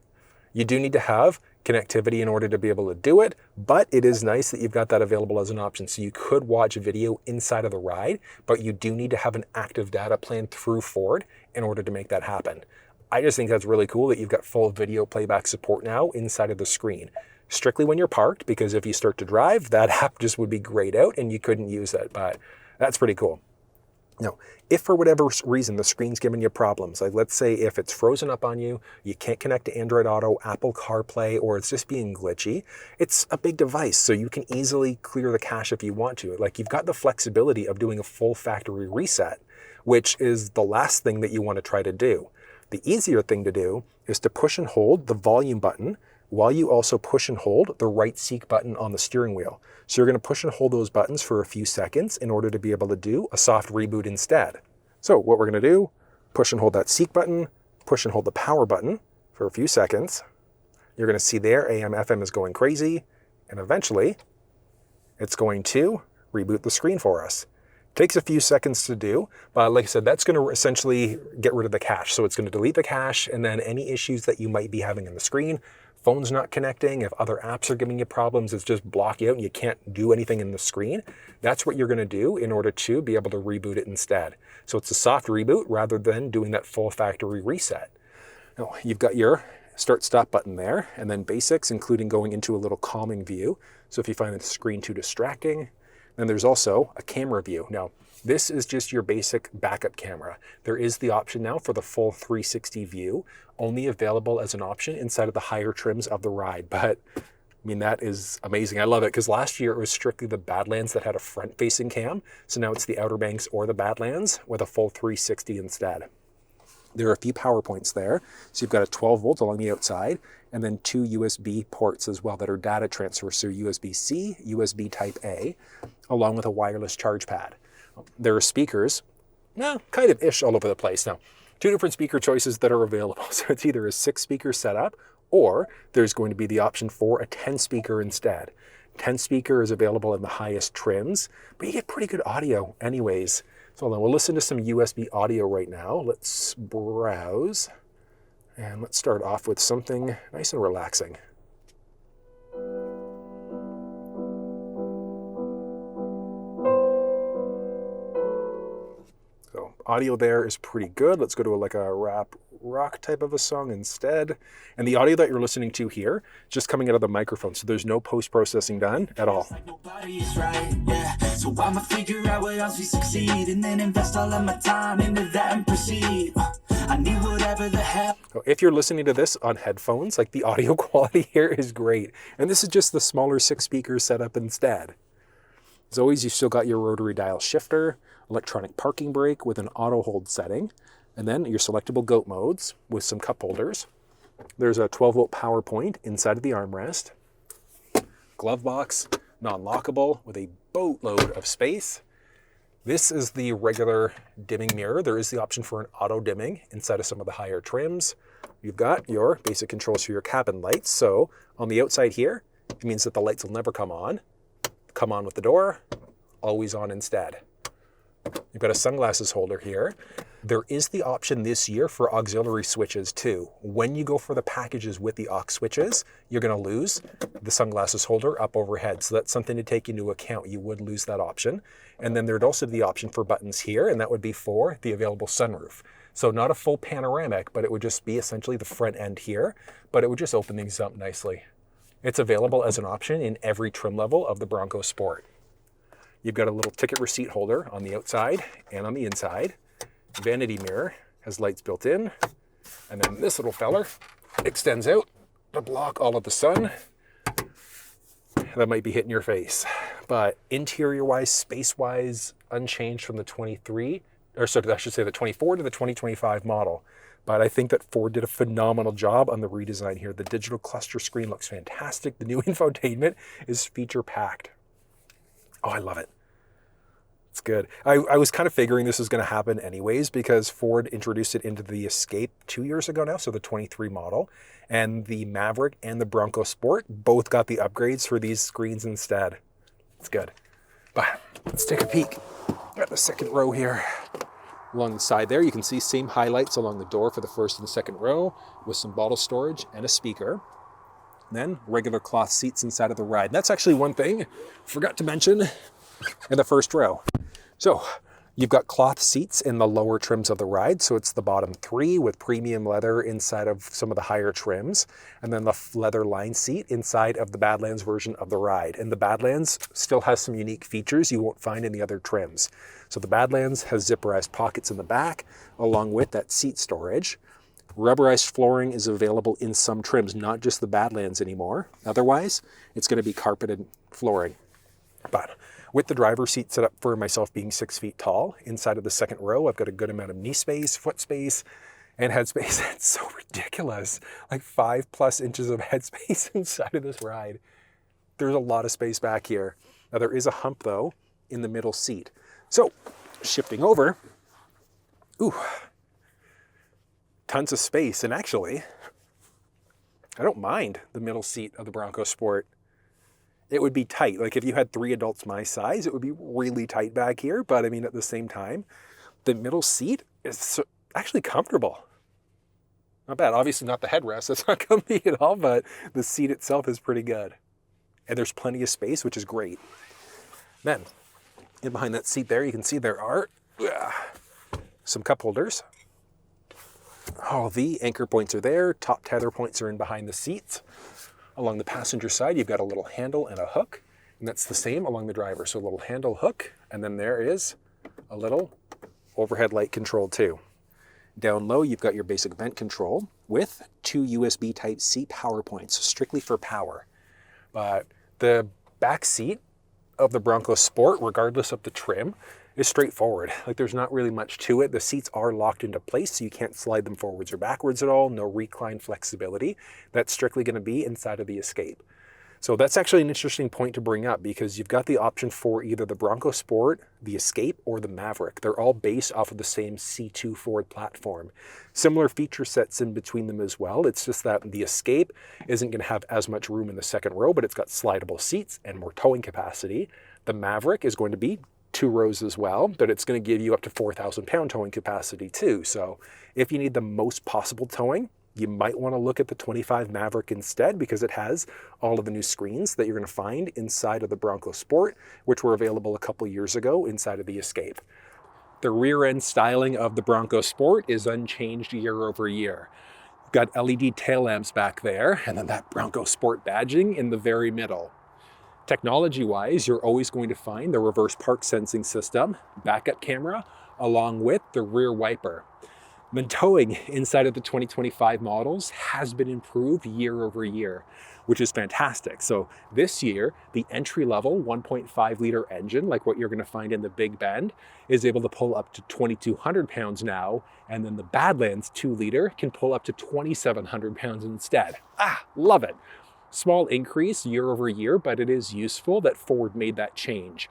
You do need to have connectivity in order to be able to do it, but it is nice that you've got that available as an option. So you could watch a video inside of the ride, but you do need to have an active data plan through Ford in order to make that happen. I just think that's really cool that you've got full video playback support now inside of the screen. Strictly when you're parked, because if you start to drive, that app just would be grayed out and you couldn't use it, but that's pretty cool. Now, if for whatever reason the screen's giving you problems, like let's say if it's frozen up on you, you can't connect to Android Auto, Apple CarPlay, or it's just being glitchy, it's a big device, so you can easily clear the cache if you want to. Like you've got the flexibility of doing a full factory reset, which is the last thing that you want to try to do. The easier thing to do is to push and hold the volume button while you also push and hold the right seek button on the steering wheel. So you're going to push and hold those buttons for a few seconds in order to be able to do a soft reboot instead. So what we're going to do, push and hold that seek button, push and hold the power button for a few seconds. You're going to see there AM FM is going crazy, and eventually it's going to reboot the screen for us. Takes a few seconds to do, but like I said, that's going to essentially get rid of the cache. So it's going to delete the cache, and then any issues that you might be having in the screen, phone's not connecting, if other apps are giving you problems, it's just block you out and you can't do anything in the screen. That's what you're going to do in order to be able to reboot it instead. So it's a soft reboot rather than doing that full factory reset. Now, you've got your start-stop button there, and then basics, including going into a little calming view. So if you find the screen too distracting, then there's also a camera view. Now, this is just your basic backup camera. There is the option now for the full 360 view, only available as an option inside of the higher trims of the ride. But I mean, that is amazing. I love it because last year it was strictly the Badlands that had a front-facing cam. So now it's the Outer Banks or the Badlands with a full 360 instead. There are a few power points there. So you've got a 12 volt along the outside, and then 2 USB ports as well that are data transfer. So USB-C, USB Type A, along with a wireless charge pad. There are speakers, kind of ish all over the place. Now, 2 different speaker choices that are available. So it's either a 6-speaker setup, or there's going to be the option for a 10-speaker instead. 10-speaker is available in the highest trims, but you get pretty good audio anyways. So hold on, we'll listen to some USB audio right now. Let's browse, and let's start off with something nice and relaxing. So audio there is pretty good. Let's go to like a rap rock type of a song instead. And the audio that you're listening to here, just coming out of the microphone. So there's no post-processing done at all. Like nobody is right, yeah. So I'ma figure out what else we succeed, and then invest all of my time into that and proceed. I need whatever the hell. So if you're listening to this on headphones, like the audio quality here is great. And this is just the smaller 6-speaker setup instead. As always, you've still got your rotary dial shifter, electronic parking brake with an auto hold setting, and then your selectable GOAT modes with some cup holders. There's a 12 volt power point inside of the armrest. Glove box, non-lockable with a boatload of space. This is the regular dimming mirror. There is the option for an auto dimming inside of some of the higher trims. You've got your basic controls for your cabin lights. So on the outside here, it means that the lights will never come on with the door, always on instead. You've got a sunglasses holder here. There is the option this year for auxiliary switches too. When you go for the packages with the aux switches, you're going to lose the sunglasses holder up overhead. So that's something to take into account. You would lose that option. And then there'd also be the option for buttons here, and that would be for the available sunroof. So not a full panoramic, but it would just be essentially the front end here, but it would just open things up nicely. It's available as an option in every trim level of the Bronco Sport. You've got a little ticket receipt holder on the outside and on the inside. Vanity mirror has lights built in. And then this little feller extends out to block all of the sun that might be hitting your face. But interior-wise, space-wise, unchanged from the 23, or so I should say the 24 to the 2025 model. But I think that Ford did a phenomenal job on the redesign here. The digital cluster screen looks fantastic. The new infotainment is feature-packed. Oh, I love it. It's good. I was kind of figuring this was going to happen anyways because Ford introduced it into the Escape 2 years ago now, so the 23 model. And the Maverick and the Bronco Sport both got the upgrades for these screens instead. It's good. But let's take a peek at the second row here. Along the side there, you can see same highlights along the door for the first and the second row with some bottle storage and a speaker. Then regular cloth seats inside of the ride. And that's actually one thing I forgot to mention in the first row. So You've got cloth seats in the lower trims of the ride, so it's the bottom 3 with premium leather inside of some of the higher trims, and then the leather line seat inside of the Badlands version of the ride. And the Badlands still has some unique features you won't find in the other trims. So the Badlands has zipperized pockets in the back, along with that seat storage. Rubberized flooring is available in some trims, not just the Badlands anymore. Otherwise, it's going to be carpeted flooring. But with the driver's seat set up for myself being 6 feet tall, inside of the second row, I've got a good amount of knee space, foot space, and head space. It's so ridiculous. Like 5+ inches of head space inside of this ride. There's a lot of space back here. Now there is a hump though in the middle seat. So shifting over, ooh, tons of space. And actually, I don't mind the middle seat of the Bronco Sport. It would be tight. Like if you had 3 adults my size, it would be really tight back here. But I mean, at the same time, the middle seat is actually comfortable. Not bad. Obviously not the headrest. That's not comfy at all, but the seat itself is pretty good. And there's plenty of space, which is great. Then, in behind that seat there, you can see there are some cup holders. All the anchor points are there. Top tether points are in behind the seats. Along the passenger side, you've got a little handle and a hook, and that's the same along the driver. So a little handle hook, and then there is a little overhead light control too. Down low, you've got your basic vent control with 2 USB Type-C power points, strictly for power. But the back seat of the Bronco Sport, regardless of the trim, is straightforward. Like there's not really much to it. The seats are locked into place, so you can't slide them forwards or backwards at all. No recline flexibility. That's strictly going to be inside of the Escape. So that's actually an interesting point to bring up because you've got the option for either the Bronco Sport, the Escape, or the Maverick. They're all based off of the same C2 Ford platform. Similar feature sets in between them as well. It's just that the Escape isn't going to have as much room in the second row, but it's got slidable seats and more towing capacity. The Maverick is going to be 2 rows as well, but it's going to give you up to 4,000 pound towing capacity too. So if you need the most possible towing, you might want to look at the 25 Maverick instead because it has all of the new screens that you're going to find inside of the Bronco Sport, which were available a couple years ago inside of the Escape. The rear end styling of the Bronco Sport is unchanged year over year. You've got LED tail lamps back there, and then that Bronco Sport badging in the very middle. Technology-wise, you're always going to find the reverse park sensing system, backup camera, along with the rear wiper. The towing inside of the 2025 models has been improved year over year, which is fantastic. So this year, the entry-level 1.5 liter engine, like what you're going to find in the Big Bend, is able to pull up to 2,200 pounds now, and then the Badlands 2 liter can pull up to 2,700 pounds instead. Love it. Small increase year over year, but it is useful that Ford made that change.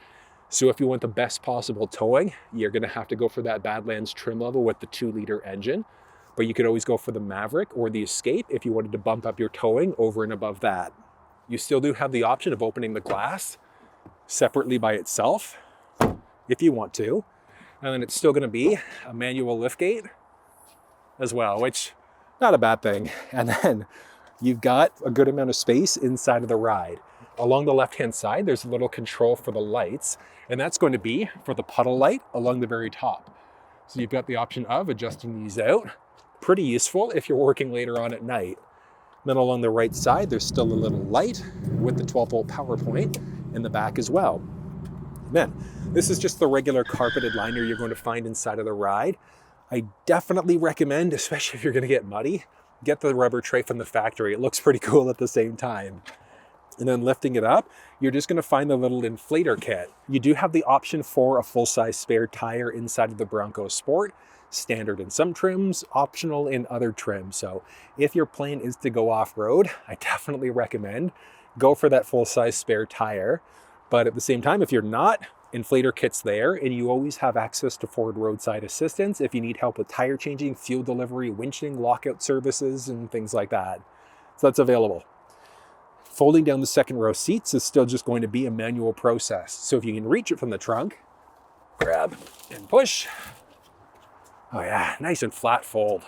So if you want the best possible towing, you're going to have to go for that Badlands trim level with the 2 liter engine, but you could always go for the Maverick or the Escape if you wanted to bump up your towing over and above that. You still do have the option of opening the glass separately by itself if you want to, and then it's still going to be a manual liftgate as well, which not a bad thing. And then you've got a good amount of space inside of the ride. Along the left-hand side, there's a little control for the lights, and that's going to be for the puddle light along the very top. So you've got the option of adjusting these out. Pretty useful if you're working later on at night. Then along the right side, there's still a little light with the 12-volt power point in the back as well. And then, this is just the regular carpeted liner you're going to find inside of the ride. I definitely recommend, especially if you're going to get muddy, get the rubber tray from the factory. It looks pretty cool at the same time. And then lifting it up, you're just going to find the little inflator kit. You do have the option for a full-size spare tire inside of the Bronco Sport, standard in some trims, optional in other trims. So if your plan is to go off-road, I definitely recommend go for that full-size spare tire. But at the same time, if you're not, inflator kit's there, and you always have access to Ford roadside assistance if you need help with tire changing, fuel delivery, winching, lockout services, and things like that. So that's available. Folding down the second row seats is still just going to be a manual process. So if you can reach it from the trunk, grab and push. Oh yeah, nice and flat fold.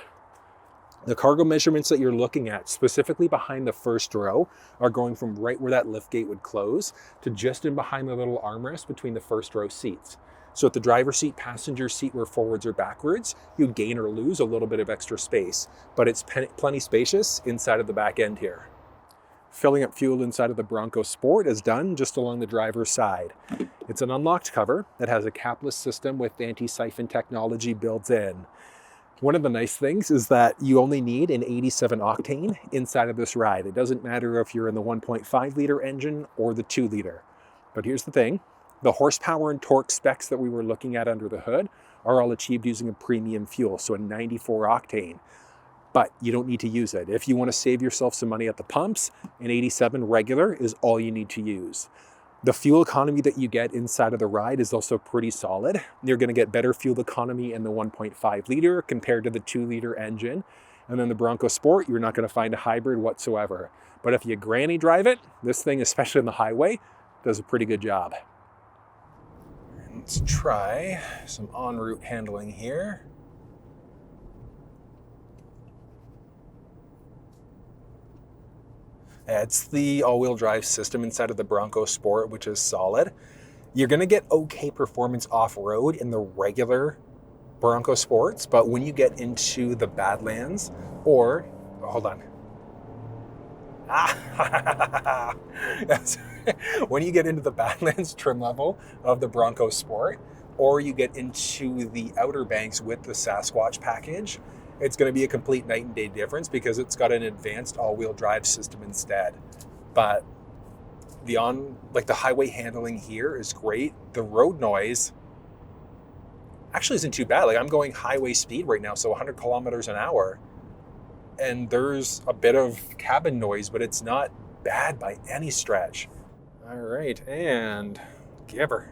The cargo measurements that you're looking at, specifically behind the first row, are going from right where that lift gate would close to just in behind the little armrest between the first row seats. So if the driver's seat, passenger seat were forwards or backwards, you'd gain or lose a little bit of extra space, but it's plenty spacious inside of the back end here. Filling up fuel inside of the Bronco Sport is done just along the driver's side. It's an unlocked cover that has a capless system with anti-siphon technology built in. One of the nice things is that you only need an 87 octane inside of this ride. It doesn't matter if you're in the 1.5 liter engine or the 2 liter. But here's the thing, the horsepower and torque specs that we were looking at under the hood are all achieved using a premium fuel, so a 94 octane. But you don't need to use it. If you want to save yourself some money at the pumps, an 87 regular is all you need to use. The fuel economy that you get inside of the ride is also pretty solid. You're going to get better fuel economy in the 1.5 liter compared to the 2 liter engine. And then the Bronco Sport, you're not going to find a hybrid whatsoever. But if you granny drive it, this thing, especially on the highway, does a pretty good job. Let's try some en route handling here. It's the all-wheel drive system inside of the Bronco Sport, which is solid. You're going to get okay performance off-road in the regular Bronco Sports, but when you get into the Badlands, or, hold on. When you get into the Badlands trim level of the Bronco Sport, or you get into the Outer Banks with the Sasquatch package, it's going to be a complete night and day difference because it's got an advanced all-wheel drive system instead. But the highway handling here is great. The road noise actually isn't too bad. Like, I'm going highway speed right now, so 100 kilometers an hour. And there's a bit of cabin noise, but it's not bad by any stretch. All right, and give her.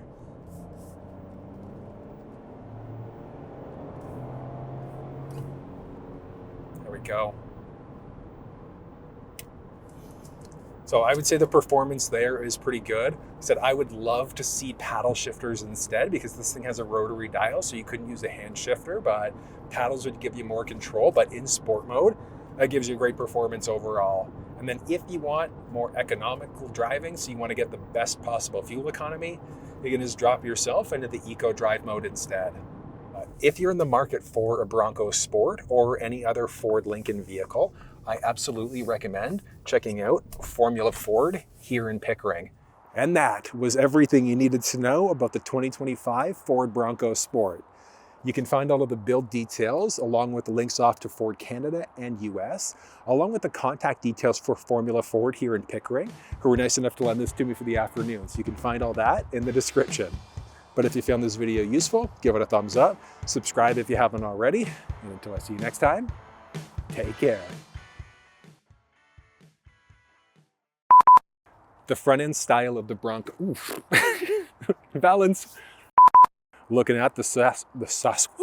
There we go. So I would say the performance there is pretty good. I said I would love to see paddle shifters instead because this thing has a rotary dial, so you couldn't use a hand shifter, but paddles would give you more control. But in sport mode, that gives you great performance overall. And then if you want more economical driving, so you want to get the best possible fuel economy, you can just drop yourself into the eco drive mode instead. If you're in the market for a Bronco Sport or any other Ford Lincoln vehicle, I absolutely recommend checking out Formula Ford here in Pickering. And that was everything you needed to know about the 2025 Ford Bronco Sport. You can find all of the build details along with the links off to Ford Canada and US, along with the contact details for Formula Ford here in Pickering, who were nice enough to lend this to me for the afternoon. So you can find all that in the description. But if you found this video useful, give it a thumbs up, subscribe if you haven't already, and until I see you next time, take care. The front end style of the Bronco, oof, balance. Looking at the Sasquatch.